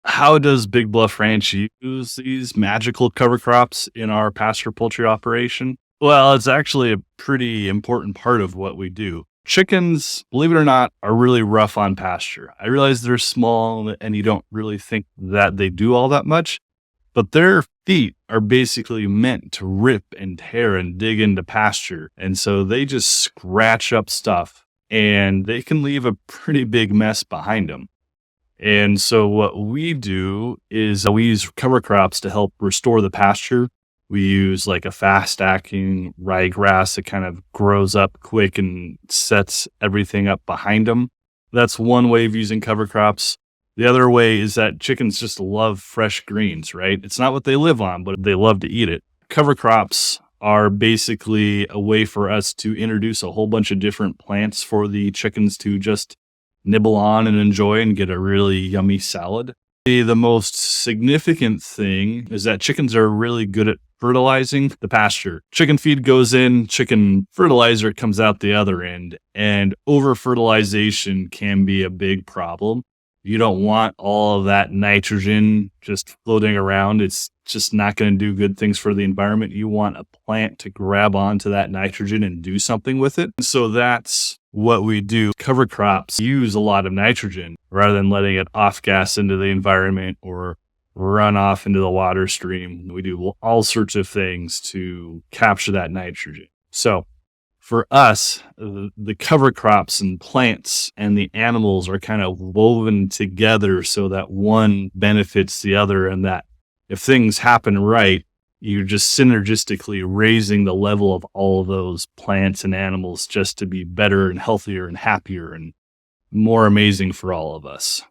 how does Big Bluff Ranch use these magical cover crops in our pasture poultry operation? Well, it's actually a pretty important part of what we do. Chickens, believe it or not, are really rough on pasture. I realize they're small and you don't really think that they do all that much, but their feet are basically meant to rip and tear and dig into pasture. And so they just scratch up stuff and they can leave a pretty big mess behind them. And so what we do is we use cover crops to help restore the pasture. We use like a fast acting ryegrass that kind of grows up quick and sets everything up behind them. That's one way of using cover crops. The other way is that chickens just love fresh greens, right? It's not what they live on, but they love to eat it. Cover crops are basically a way for us to introduce a whole bunch of different plants for the chickens to just nibble on and enjoy and get a really yummy salad. The most significant thing is that chickens are really good at fertilizing the pasture. Chicken feed goes in, chicken fertilizer comes out the other end, and over fertilization can be a big problem. You don't want all of that nitrogen just floating around. It's just not going to do good things for the environment. You want a plant to grab onto that nitrogen and do something with it. So that's what we do. Cover crops use a lot of nitrogen rather than letting it off gas into the environment or run off into the water stream. We do all sorts of things to capture that nitrogen. So for us, the cover crops and plants and the animals are kind of woven together so that one benefits the other, and that if things happen right, you're just synergistically raising the level of all of those plants and animals just to be better and healthier and happier and more amazing for all of us.